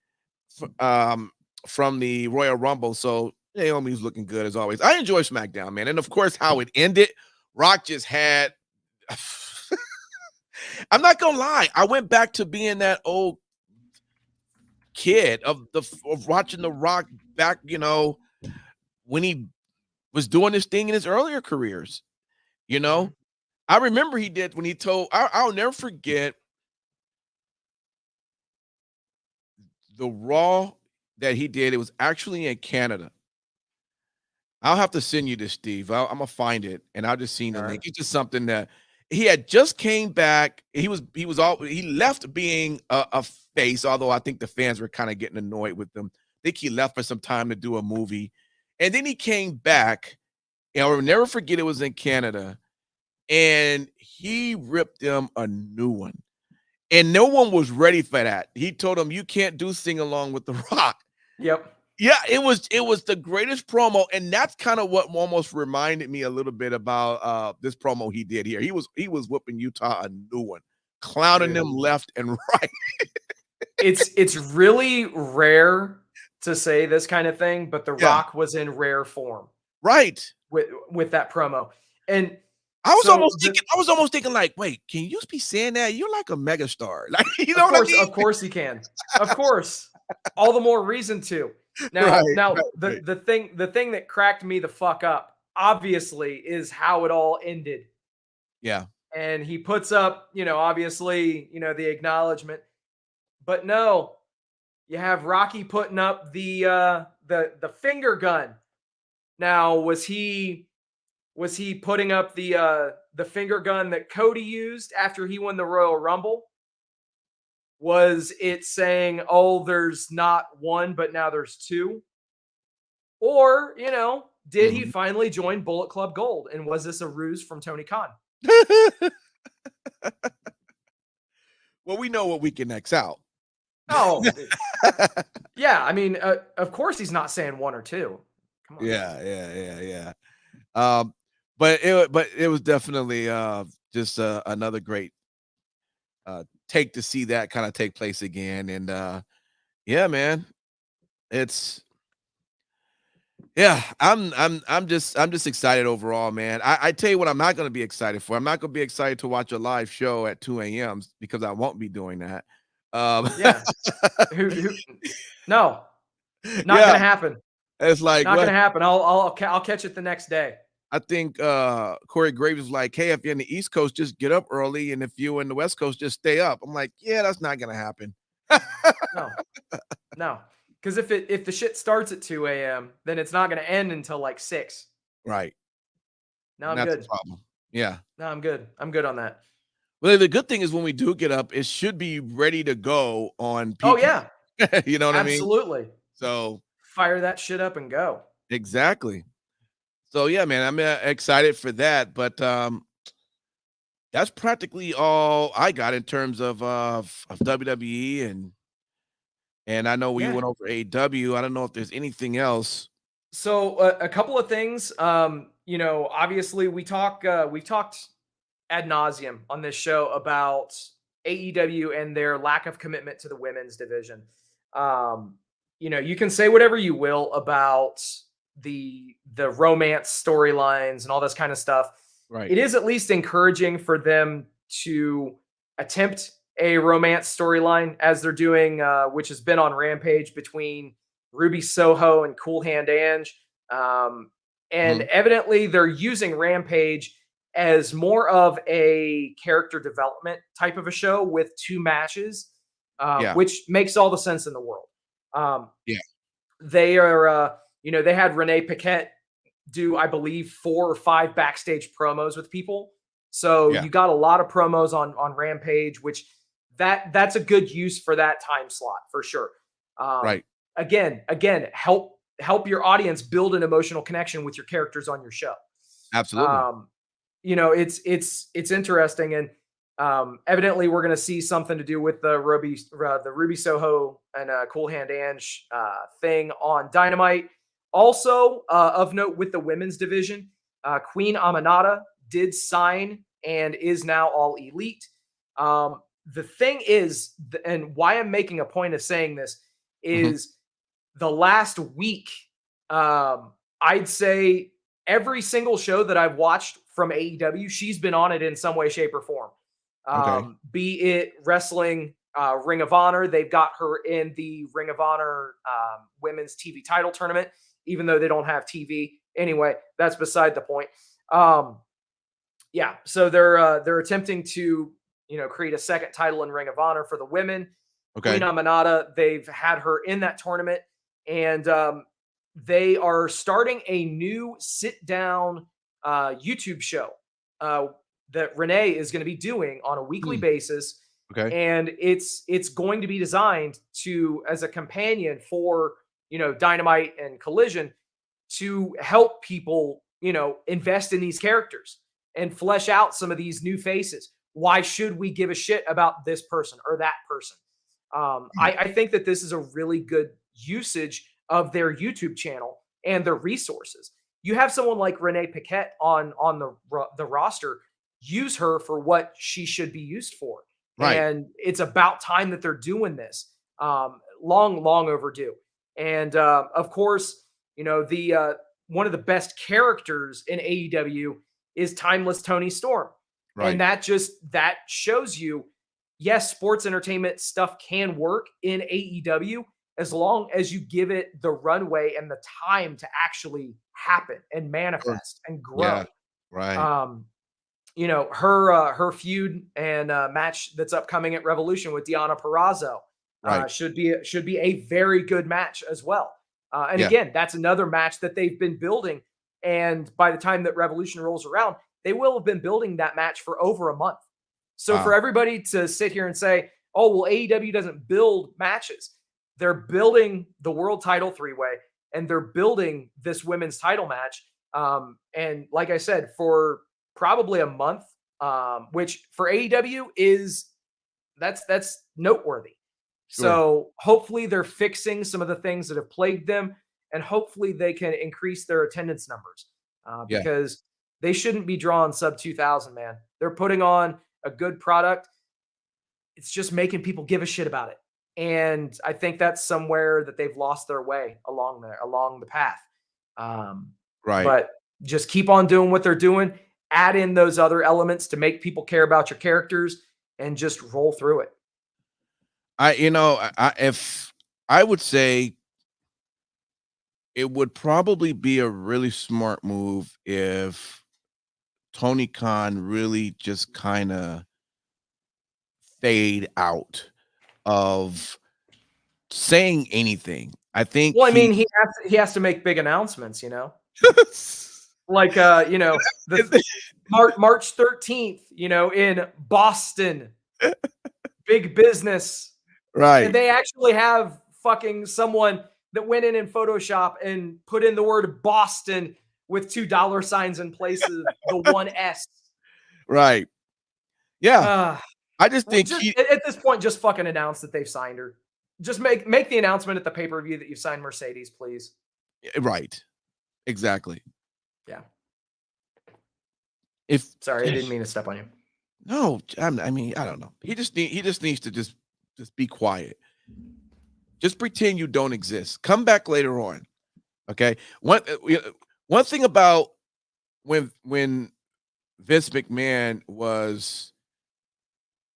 from the Royal Rumble. So Naomi's looking good as always. I enjoy SmackDown, man. And of course, how it ended. Rock just had I'm not gonna lie, I went back to being that old kid of watching The Rock back, when he was doing this thing in his earlier careers. I remember he did when he told I'll never forget the Raw that he did. It was actually in Canada. I'll have to send you this, Steve. I'm gonna find it, and I'll just send the link. It's just something that he had just came back. He left being a face, although I think the fans were kind of getting annoyed with him. I think he left for some time to do a movie, and then he came back. And I'll never forget, it was in Canada, and he ripped them a new one. And no one was ready for that. He told them, "You can't do sing along with The Rock." Yep. Yeah, it was the greatest promo, and that's kind of what almost reminded me a little bit about this promo he did here. He was whooping Utah a new one, clowning them left and right. It's really rare to say this kind of thing, but The Rock was in rare form, right? With that promo, and I was almost thinking like, wait, can you be saying that? You're like a megastar, like what I mean? Of course he can, of course, all the more reason to. Now, the thing that cracked me the fuck up, obviously, is how it all ended. Yeah. And he puts up, obviously, the acknowledgement. But no, you have Rocky putting up the finger gun. Now, was he putting up the finger gun that Cody used after he won the Royal Rumble? Was it saying, "Oh, there's not one, but now there's two"? Or, did he finally join Bullet Club Gold? And was this a ruse from Tony Khan? Well, we know what we can X out. Oh, yeah. I mean, of course he's not saying one or two. Come on. Yeah. But it was definitely just another great take to see that kind of take place again. And yeah, man, I'm just excited overall, man. I tell you what, I'm not going to be excited for. I'm not going to be excited to watch a live show at 2 a.m. because I won't be doing that. Yeah. No, not going to happen. It's like not going to happen. I'll catch it the next day. I think Corey Graves was like, "Hey, if you're in the East Coast, just get up early, and if you're in the West Coast, just stay up." I'm like, "Yeah, that's not gonna happen." No, because if the shit starts at 2 a.m., then it's not gonna end until like 6. Right. No, I'm that's good. the problem. Yeah. No, I'm good. I'm good on that. Well, the good thing is when we do get up, it should be ready to go on Oh Peacock. yeah, You know what I mean? absolutely. So Fire that shit up and go. exactly. So yeah, man, I'm excited for that. But that's practically all I got in terms of WWE, and I know we Yeah. went over AEW. I don't know if there's anything else. So a couple of things. Obviously we've talked ad nauseum on this show about AEW and their lack of commitment to the women's division. You can say whatever you will about the romance storylines and all this kind of stuff. Right. It is at least encouraging for them to attempt a romance storyline as they're doing, which has been on Rampage between Ruby Soho and Cool Hand Ange. And Mhm. evidently they're using Rampage as more of a character development type of a show with 2 matches, Yeah. which makes all the sense in the world. Um, Yeah. they are, they had Renee Paquette do, I believe, 4 or 5 backstage promos with people. So Yeah. you got a lot of promos on Rampage, which that's a good use for that time slot for sure. Um, Right. again, help your audience build an emotional connection with your characters on your show. Absolutely. Um, it's interesting, and evidently we're going to see something to do with the Ruby Soho and Cool Hand Ange thing on Dynamite. Also, of note with the women's division, Queen Aminata did sign and is now all elite. The thing is, and why I'm making a point of saying this Mhm. is the last week, I'd say every single show that I've watched from AEW, she's been on it in some way, shape, or form. Okay. Be it wrestling, Ring of Honor. They've got her in the Ring of Honor women's TV title tournament, even though they don't have TV. Anyway, that's beside the point. Yeah, so they're attempting to create a second title in Ring of Honor for the women. Queen Okay. Aminata, they've had her in that tournament, and they are starting a new sit down YouTube show that Renee is going to be doing on a weekly Hmm. basis, Okay. and it's going to be designed to as a companion for Dynamite and Collision to help people invest in these characters and flesh out some of these new faces. Why should we give a shit about this person or that person? Right. I think that this is a really good usage of their YouTube channel and their resources. You have someone like Renee Paquette on the roster. Use her for what she should be used for, Right. and it's about time that they're doing this. Long overdue. And of course, the one of the best characters in AEW is Timeless Tony Storm, and Right. that shows you, yes, sports entertainment stuff can work in AEW as long as you give it the runway and the time to actually happen and Sure. manifest and Yeah. grow. Right. Um, her feud and match that's upcoming at Revolution with Deonna Purrazzo Right. should be a very good match as well. And Yeah. again, that's another match that they've been building. And by the time that Revolution rolls around, they will have been building that match for over a month. So for Wow. everybody to sit here and say, "Oh, well, AEW doesn't build matches," they're building the world title 3-way, and they're building this women's title match. And like I said, for probably a month, which for AEW is that's noteworthy. Sure. So hopefully they're fixing some of the things that have plagued them, and hopefully they can increase their attendance numbers Yeah. because they shouldn't be drawing sub 2,000. Man, they're putting on a good product. It's just making people give a shit about it, and I think that's somewhere that they've lost their way along the path. Um, Right. but just keep on doing what they're doing. Add in those other elements to make people care about your characters, and just roll through it. If I would say it would probably be a really smart move if Tony Khan really just kind of fade out of saying anything. I think Well, I he mean, he has to make big announcements. like the March 13th, in Boston, big business. Right. And they actually have fucking someone that went in Photoshop and put in the word Boston with $2 signs in place of the one S. Right. Yeah. I just think at this point, just fucking announce that they've signed her. Just make the announcement at the pay-per-view that you've signed Mercedes, please. Right. Exactly. Yeah. Sorry, I didn't mean to step on you. No, I mean, I don't know. He just needs to just be quiet. Just pretend you don't exist. Come back later on. Okay. One thing about when Vince McMahon was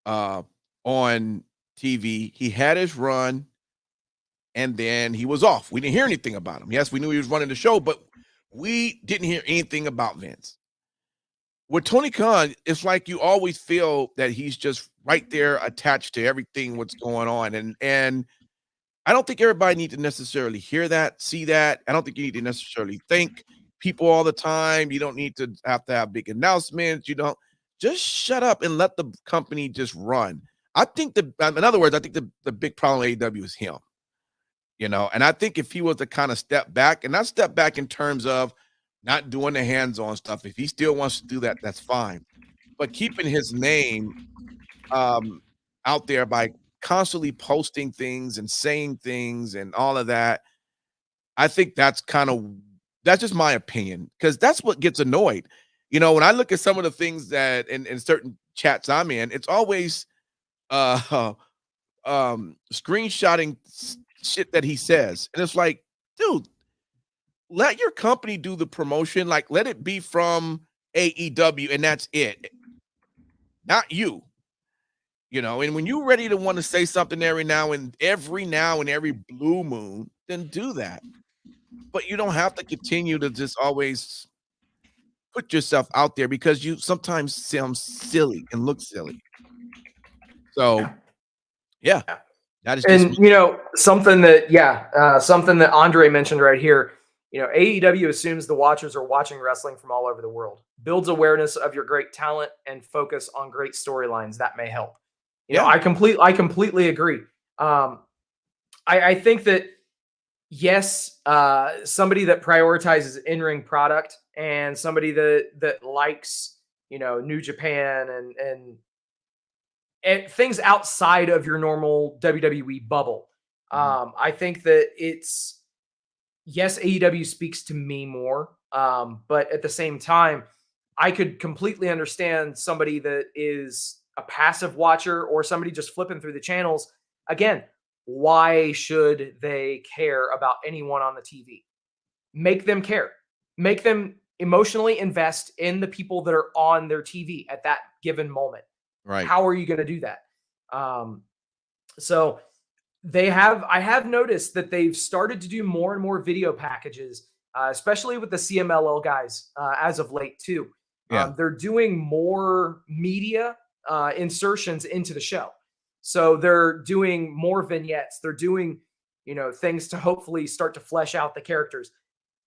on TV, he had his run and then he was off. We didn't hear anything about him. Yes, we knew he was running the show, but we didn't hear anything about Vince. With Tony Khan, it's like you always feel that he's just right there attached to everything what's going on. And I don't think everybody needs to necessarily hear that, see that. I don't think you need to necessarily thank people all the time. You don't need to have big announcements. You don't. Just shut up and let the company just run. I think in other words, I think the big problem with AEW is him. And I think if he was to kind of step back, and not step back in terms of not doing the hands-on stuff, if he still wants to do that, that's fine. But keeping his name out there by constantly posting things and saying things and all of that, I think that's just my opinion, because that's what gets annoyed. When I look at some of the things that in certain chats I'm in, it's always screenshotting shit that he says. And it's like, dude, let your company do the promotion. Like, let it be from AEW and that's it. Not you. And when you're ready to want to say something every now and every blue moon, then do that. But you don't have to continue to just always put yourself out there, because you sometimes sound silly and look silly. So, yeah. That is something that Andre mentioned right here. AEW assumes the watchers are watching wrestling from all over the world, builds awareness of your great talent and focus on great storylines that may help. I completely agree. I think that, yes, somebody that prioritizes in-ring product and somebody that likes, New Japan and things outside of your normal WWE bubble. I think that yes, AEW speaks to me more. But at the same time, I could completely understand somebody that is a passive watcher or somebody just flipping through the channels. Again, why should they care about anyone on the TV? Make them care. Make them emotionally invest in the people that are on their TV at that given moment. Right. How are you going to do that? So I have noticed that they've started to do more and more video packages, especially with the CMLL guys as of late too. Yeah. They're doing more media insertions into the show. So they're doing more vignettes. They're doing, things to hopefully start to flesh out the characters.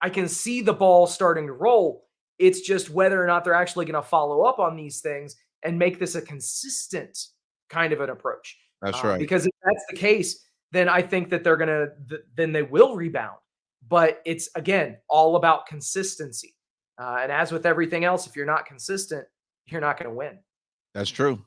I can see the ball starting to roll. It's just whether or not they're actually going to follow up on these things and make this a consistent kind of an approach. That's right. Because if that's the case, then I think that then they will rebound. But it's, again, all about consistency. And as with everything else, if you're not consistent, you're not going to win. That's true.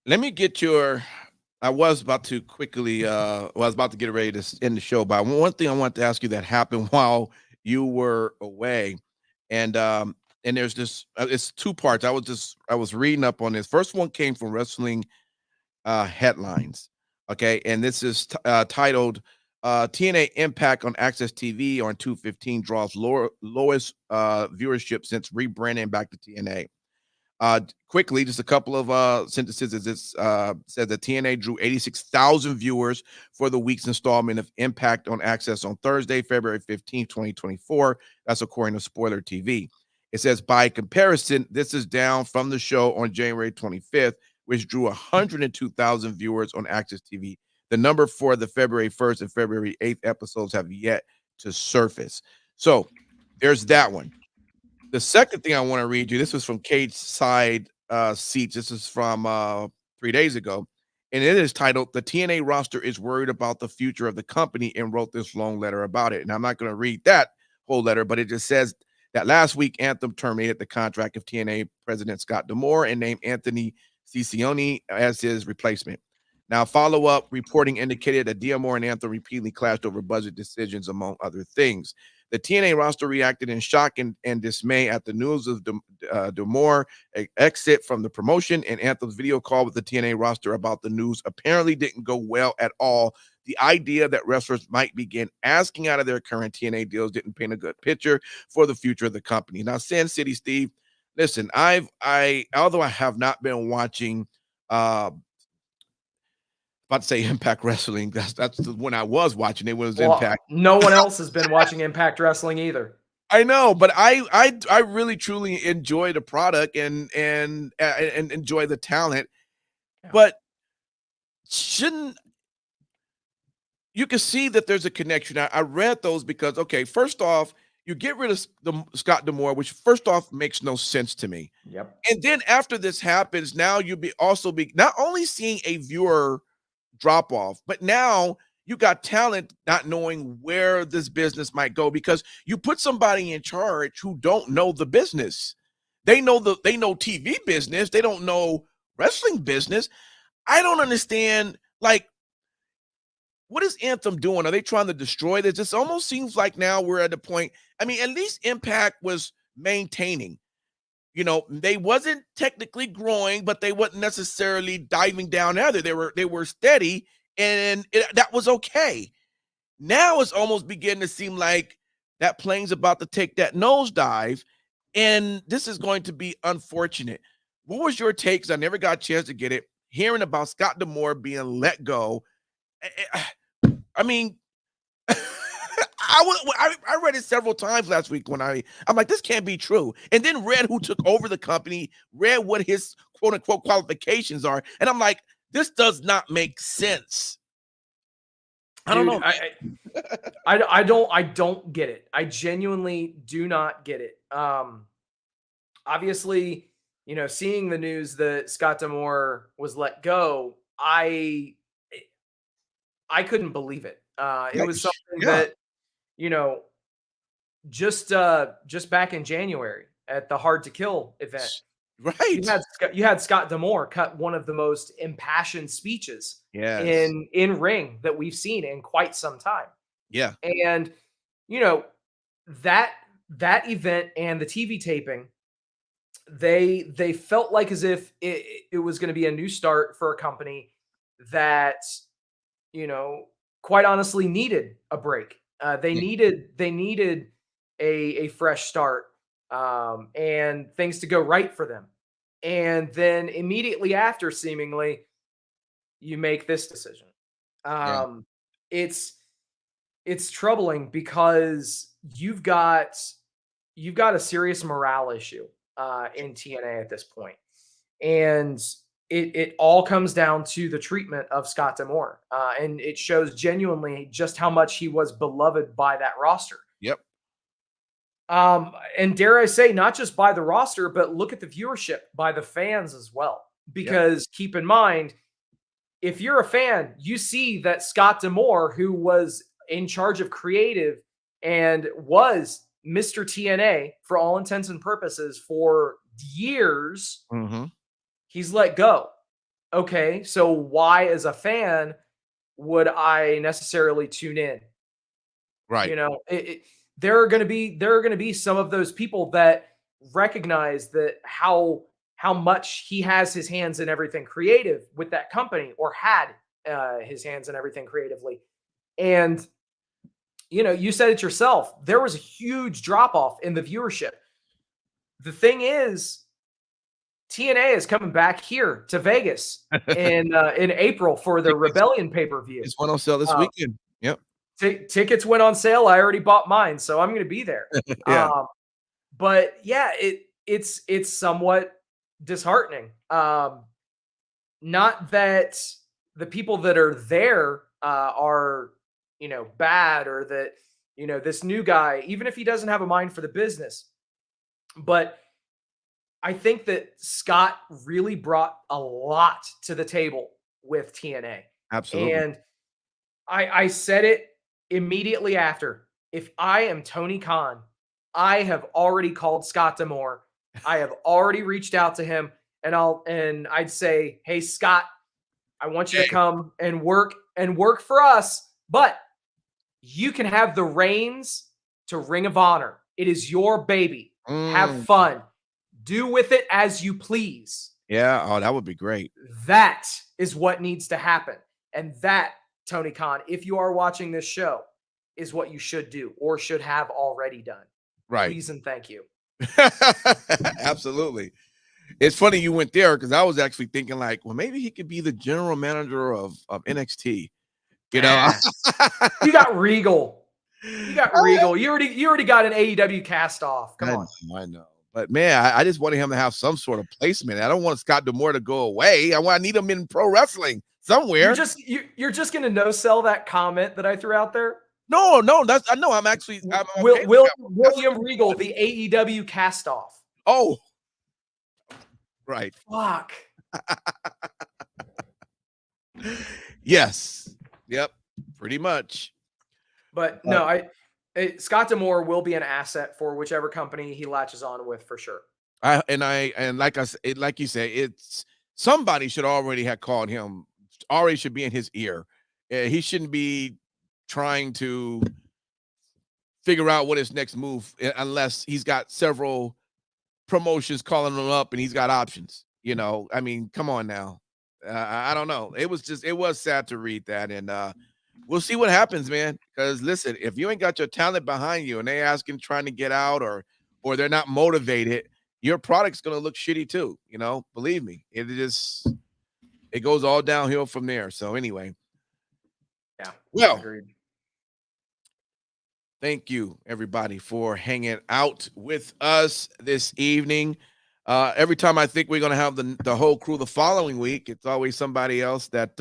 Let me get I was about to quickly, I was about to get ready to end the show, but one thing I want to ask you that happened while you were away. And there's this, it's two parts. I was reading up on this. First one came from Wrestling Headlines. Okay. And this is titled TNA Impact on Access TV on 2/15 draws lowest viewership since rebranding back to TNA. Quickly, just a couple of sentences. This says that TNA drew 86,000 viewers for the week's installment of Impact on Access on Thursday, February 15th, 2024. That's according to Spoiler TV. It says, by comparison, this is down from the show on January 25th, which drew 102,000 viewers on Access TV. The number for the February 1st and February 8th episodes have yet to surface. So There's that one. The second thing I want to read you, this was from Cage Side Seats. This is from 3 days ago. And it is titled, "The TNA roster is worried about the future of the company," and wrote this long letter about it. And I'm not going to read that whole letter, but it just says that last week, Anthem terminated the contract of TNA president Scott D'Amore and named Anthony Ciccione as his replacement. Now, follow-up reporting indicated that D'Amore and Anthem repeatedly clashed over budget decisions, among other things. The TNA roster reacted in shock and dismay at the news of D'Amore exit from the promotion, and Anthem's video call with the TNA roster about the news apparently didn't go well at all. The idea that wrestlers might begin asking out of their current TNA deals didn't paint a good picture for the future of the company. Now, Sin City Steve, listen, although I have not been watching about to say Impact Wrestling. That's the one I was watching. It was Impact. No one else has been watching Impact Wrestling either. I know, but I really truly enjoy the product and enjoy the talent. Yeah. But you can see that there's a connection. I read those because, okay, first off, you get rid of Scott D'Amore, which first off makes no sense to me. Yep. And then after this happens, now you'll be not only seeing a viewer drop off, but now you got talent not knowing where this business might go because you put somebody in charge who don't know the business. They know TV business. They don't know wrestling business. I don't understand. Like, what is Anthem doing? Are they trying to destroy this? It almost seems like now we're at the point. I mean, at least Impact was maintaining. You know, they wasn't technically growing, but they wasn't necessarily diving down either. They were steady, and that was okay. Now it's almost beginning to seem like that plane's about to take that nosedive, and this is going to be unfortunate. What was your take? Because I never got a chance to get it. Hearing about Scott D'Amore being let go. I mean, I read it several times last week when I'm like, this can't be true. And then read who took over the company, read what his quote unquote qualifications are. And I'm like, this does not make sense. I don't know. I don't get it. I genuinely do not get it. Obviously, you know, seeing the news that Scott D'Amore was let go, I couldn't believe it. It was something that, you know, just back in January at the Hard to Kill event, right? You had Scott D'Amore cut one of the most impassioned speeches in ring that we've seen in quite some time. Yeah, and you know that event and the TV taping, they felt like as if it was going to be a new start for a company that, you know, quite honestly needed a break. They needed a fresh start and things to go right for them. And then immediately after, seemingly, you make this decision. It's troubling because you've got a serious morale issue in TNA at this point. And it all comes down to the treatment of Scott D'Amore. And it shows genuinely just how much he was beloved by that roster. Yep. And dare I say, not just by the roster, but look at the viewership by the fans as well. Because keep in mind, if you're a fan, you see that Scott D'Amore, who was in charge of creative and was Mr. TNA for all intents and purposes for years, he's let go. Okay, so why, as a fan, would I necessarily tune in? Right. You know, there are going to be some of those people that recognize that how much he has his hands in everything creative with that company, or had his hands in everything creatively. And, you know, you said it yourself, there was a huge drop off in the viewership. The thing is, TNA is coming back here to Vegas in April for the Rebellion pay-per-view. It's one on sale this weekend. Yep. Tickets went on sale. I already bought mine, so I'm going to be there. But yeah, it's somewhat disheartening. Not that the people that are there are, you know, bad, or that you know, this new guy, even if he doesn't have a mind for the business. But I think that Scott really brought a lot to the table with TNA. Absolutely. And I said it immediately after. If I am Tony Khan, I have already called Scott D'Amore. I have already reached out to him, and I'd say, hey, Scott, I want you to come and work for us, but you can have the reins to Ring of Honor. It is your baby. Have fun. Do with it as you please. Yeah. Oh, that would be great. That is what needs to happen. And that, Tony Khan, if you are watching this show, is what you should do or should have already done. Right. Please and thank you. Absolutely. It's funny you went there because I was actually thinking like, well, maybe he could be the general manager of NXT. You know, you got Regal. You got Regal. You already got an AEW cast off. Come on. I know. But man, I just wanted him to have some sort of placement. I don't want Scott D'Amore to go away. I need him in pro wrestling somewhere. You're just gonna no sell that comment that I threw out there. No, that's I know. I'm actually William Regal, the AEW cast off. Oh, right. Fuck. Yes. Yep. Pretty much. But no, Scott D'Amore will be an asset for whichever company he latches on with for sure. And like you said, it's somebody should already have called him. Already should be in his ear. He shouldn't be trying to figure out what his next move unless he's got several promotions calling him up and he's got options. You know, I mean, come on now. I don't know. It was sad to read that, and we'll see what happens, man. Because listen, if you ain't got your talent behind you and they asking trying to get out or they're not motivated, your product's gonna look shitty too. You know, believe me, it goes all downhill from there. So anyway, yeah. Well, agreed. Thank you everybody for hanging out with us this evening. Every time I think we're gonna have the whole crew the following week, it's always somebody else that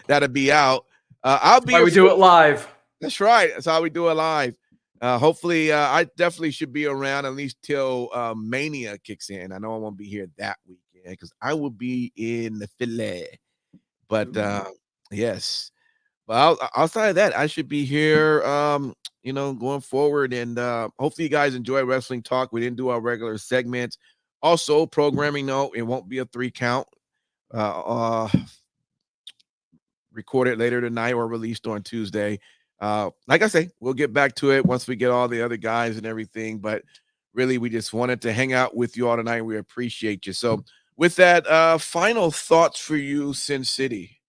that'll be out. I'll be. We do it live. That's right. That's how we do it live. Hopefully, I definitely should be around at least till Mania kicks in. I know I won't be here that weekend because I will be in the Philly. But yes, but outside of that, I should be here. You know, going forward, and hopefully you guys enjoy Wrestling Talk. We didn't do our regular segments. Also, programming note: it won't be a 3 count. Recorded later tonight or released on Tuesday. Like I say, we'll get back to it once we get all the other guys and everything. But really, we just wanted to hang out with you all tonight. We appreciate you. So, with that, final thoughts for you, Sin City.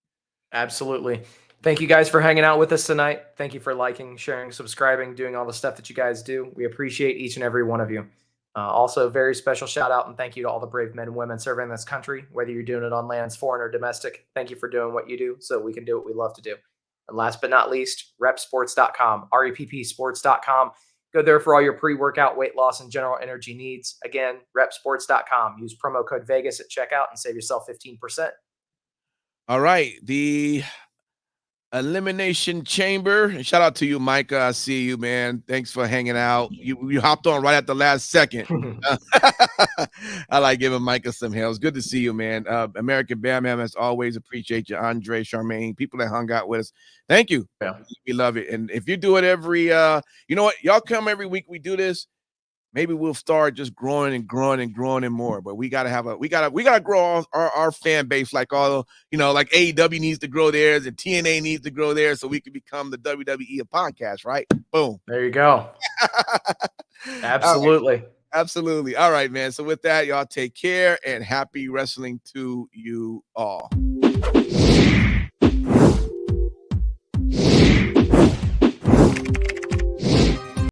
Absolutely. Thank you guys for hanging out with us tonight. Thank you for liking, sharing, subscribing, doing all the stuff that you guys do. We appreciate each and every one of you. Also, very special shout out and thank you to all the brave men and women serving this country, whether you're doing it on lands, foreign or domestic. Thank you for doing what you do so we can do what we love to do. And last but not least, repsports.com, reppsports.com. Go there for all your pre-workout, weight loss, and general energy needs. Again, repsports.com. Use promo code Vegas at checkout and save yourself 15%. All right. The Elimination Chamber. Shout out to you, Micah. I see you, man. Thanks for hanging out. You hopped on right at the last second. I like giving Micah some hell. It's good to see you, man. American Bam Bam, as always, appreciate you. Andre, Charmaine, people that hung out with us. Thank you. Yeah. We love it. And if you do it every, you know what? Y'all come every week. We do this. Maybe we'll start just growing and more. But we gotta grow our fan base like like AEW needs to grow theirs and TNA needs to grow theirs so we can become the WWE of podcast, right? Boom. There you go. Absolutely. Right. Absolutely. All right, man. So with that, y'all take care and happy wrestling to you all.